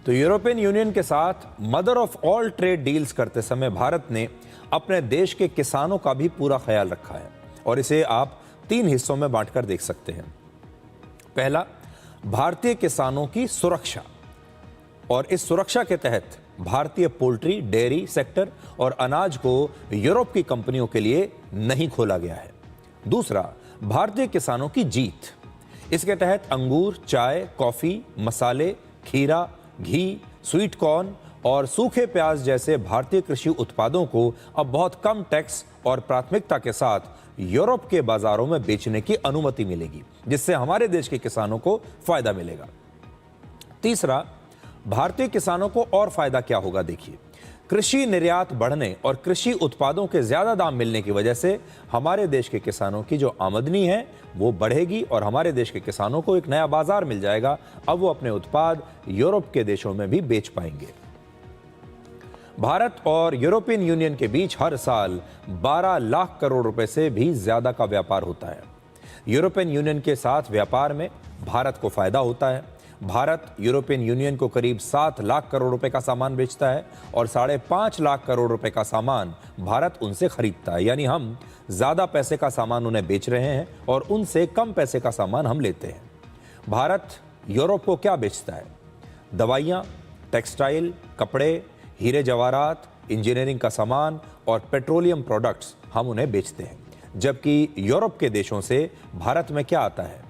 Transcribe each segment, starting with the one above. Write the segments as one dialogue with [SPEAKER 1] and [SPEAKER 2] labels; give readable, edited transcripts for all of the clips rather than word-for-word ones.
[SPEAKER 1] तो European union के साथ mother of all trade deals करते समय भारत ने अपने देश के किसानों का भी पूरा ख्याल रखा है और इसे आप 3 हिस्सों में बांटकर देख सकते हैं। पहला, भारतीय किसानों की सुरक्षा, और इस सुरक्षा के तहत भारतीय पोल्ट्री, डेयरी सेक्टर और अनाज को यूरोप की कंपनियों के लिए नहीं खोला गया है। दूसरा, भारतीय किसानों की जीत, इसके तहत अंगूर, चाय, कॉफी, मसाले, खीरा, घी, स्वीट कॉर्न और सूखे प्याज जैसे भारतीय कृषि उत्पादों को अब बहुत कम टैक्स और प्राथमिकता के साथ यूरोप के बाजारों में बेचने की अनुमति मिलेगी, जिससे हमारे देश के किसानों को फायदा मिलेगा। तीसरा, भारतीय किसानों को और फायदा क्या होगा, देखिए, कृषि निर्यात बढ़ने और कृषि उत्पादों के ज्यादा दाम मिलने की वजह से हमारे देश के किसानों की जो आमदनी है वो बढ़ेगी और हमारे देश के किसानों को एक नया बाजार मिल जाएगा। अब वो अपने उत्पाद यूरोप के देशों में भी बेच पाएंगे। भारत और यूरोपियन यूनियन के बीच हर साल 12 लाख करोड़ रुपए से भी ज्यादा का व्यापार होता है। यूरोपियन यूनियन के साथ व्यापार में भारत को फायदा होता है। भारत यूरोपियन यूनियन को करीब 7 लाख करोड़ रुपए का सामान बेचता है और 5.5 लाख करोड़ रुपए का सामान भारत उनसे खरीदता है। यानी हम ज्यादा पैसे का सामान उन्हें बेच रहे हैं और उनसे कम पैसे का सामान हम लेते हैं। भारत यूरोप को क्या बेचता है? दवाइयाँ, टेक्सटाइल, कपड़े, हीरे जवाहरात, इंजीनियरिंग का सामान और पेट्रोलियम प्रोडक्ट्स हम उन्हें बेचते हैं। जबकि यूरोप के देशों से भारत में क्या आता है?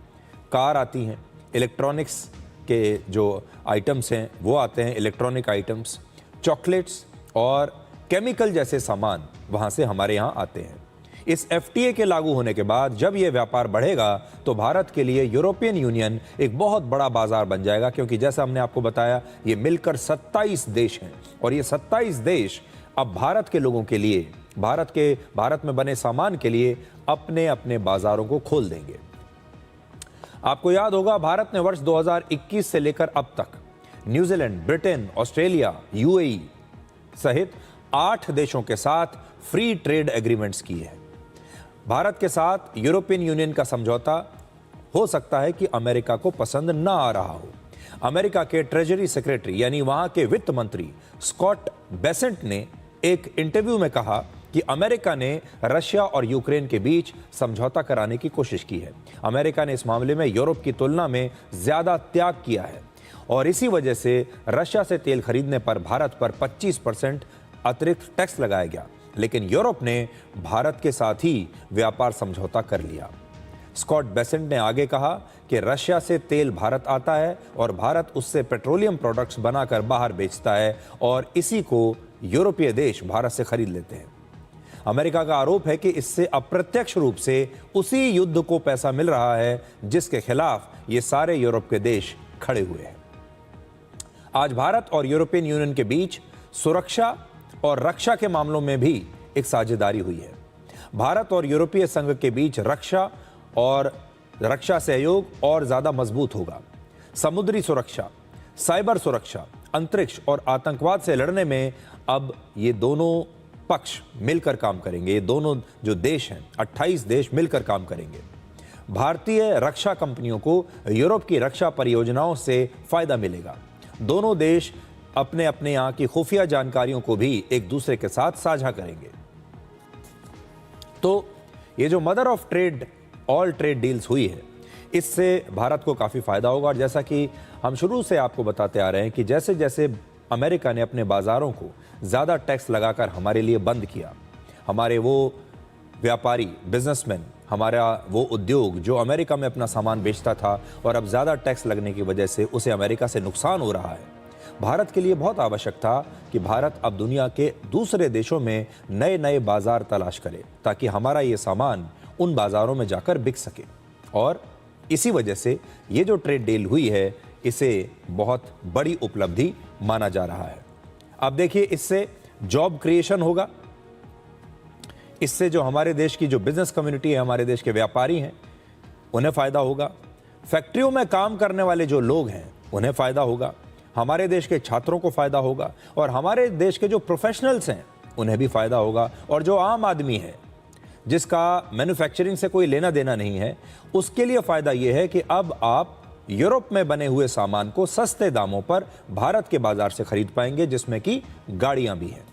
[SPEAKER 1] कार आती हैं, इलेक्ट्रॉनिक्स के जो आइटम्स हैं वो आते हैं, इलेक्ट्रॉनिक आइटम्स, चॉकलेट्स और केमिकल जैसे सामान वहाँ से हमारे यहाँ आते हैं। इस एफटीए के लागू होने के बाद जब ये व्यापार बढ़ेगा तो भारत के लिए यूरोपियन यूनियन एक बहुत बड़ा बाजार बन जाएगा, क्योंकि जैसा हमने आपको बताया ये मिलकर 27 देश हैं और ये 27 देश अब भारत के लोगों के लिए, भारत में बने सामान के लिए अपने अपने बाजारों को खोल देंगे। आपको याद होगा, भारत ने वर्ष 2021 से लेकर अब तक न्यूजीलैंड, ब्रिटेन, ऑस्ट्रेलिया, यूएई सहित 8 देशों के साथ फ्री ट्रेड एग्रीमेंट्स किए हैं। भारत के साथ यूरोपियन यूनियन का समझौता हो सकता है कि अमेरिका को पसंद ना आ रहा हो। अमेरिका के ट्रेजरी सेक्रेटरी यानी वहां के वित्त मंत्री स्कॉट बेसेंट ने एक इंटरव्यू में कहा कि अमेरिका ने रशिया और यूक्रेन के बीच समझौता कराने की कोशिश की है। अमेरिका ने इस मामले में यूरोप की तुलना में ज्यादा त्याग किया है और इसी वजह से रशिया से तेल खरीदने पर भारत पर 25% अतिरिक्त टैक्स लगाया गया, लेकिन यूरोप ने भारत के साथ ही व्यापार समझौता कर लिया। स्कॉट बेसेंट ने आगे कहा कि रशिया से तेल भारत आता है और भारत उससे पेट्रोलियम प्रोडक्ट्स बनाकर बाहर बेचता है और इसी को यूरोपीय देश भारत से खरीद लेते हैं। अमेरिका का आरोप है कि इससे अप्रत्यक्ष रूप से उसी युद्ध को पैसा मिल रहा है जिसके खिलाफ ये सारे यूरोप के देश खड़े हुए हैं। आज भारत और यूरोपियन यूनियन के बीच सुरक्षा और रक्षा के मामलों में भी एक साझेदारी हुई है। भारत और यूरोपीय संघ के बीच रक्षा सहयोग और ज्यादा मजबूत होगा। समुद्री सुरक्षा, साइबर सुरक्षा, अंतरिक्ष और आतंकवाद से लड़ने में अब ये दोनों पक्ष मिलकर काम करेंगे। ये दोनों जो देश हैं, 28 देश मिलकर काम करेंगे। भारतीय रक्षा कंपनियों को यूरोप की रक्षा परियोजनाओं से फायदा मिलेगा। दोनों देश अपने अपने यहाँ की खुफिया जानकारियों को भी एक दूसरे के साथ साझा करेंगे। तो ये जो mother of trade all trade deals हुई है, इससे भारत को काफ़ी फायदा होगा। और जैसा कि हम शुरू से आपको बताते आ रहे हैं कि जैसे जैसे अमेरिका ने अपने बाज़ारों को ज़्यादा टैक्स लगाकर हमारे लिए बंद किया, हमारे वो व्यापारी, बिजनेसमैन, हमारा वो उद्योग जो अमेरिका में अपना सामान बेचता था और अब ज़्यादा टैक्स लगने की वजह से उसे अमेरिका से नुकसान हो रहा है, भारत के लिए बहुत आवश्यक था कि भारत अब दुनिया के दूसरे देशों में नए नए बाज़ार तलाश करे ताकि हमारा ये सामान उन बाज़ारों में जाकर बिक सके। और इसी वजह से ये जो ट्रेड डील हुई है, इसे बहुत बड़ी उपलब्धि माना जा रहा है। अब देखिए, इससे जॉब क्रिएशन होगा, इससे जो हमारे देश की जो बिजनेस कम्युनिटी है, हमारे देश के व्यापारी हैं, उन्हें फ़ायदा होगा। फैक्ट्रियों में काम करने वाले जो लोग हैं उन्हें फ़ायदा होगा, हमारे देश के छात्रों को फ़ायदा होगा और हमारे देश के जो प्रोफेशनल्स हैं उन्हें भी फ़ायदा होगा। और जो आम आदमी है जिसका मैन्युफैक्चरिंग से कोई लेना देना नहीं है, उसके लिए फ़ायदा ये है कि अब आप यूरोप में बने हुए सामान को सस्ते दामों पर भारत के बाजार से खरीद पाएंगे, जिसमें कि गाड़ियां भी हैं।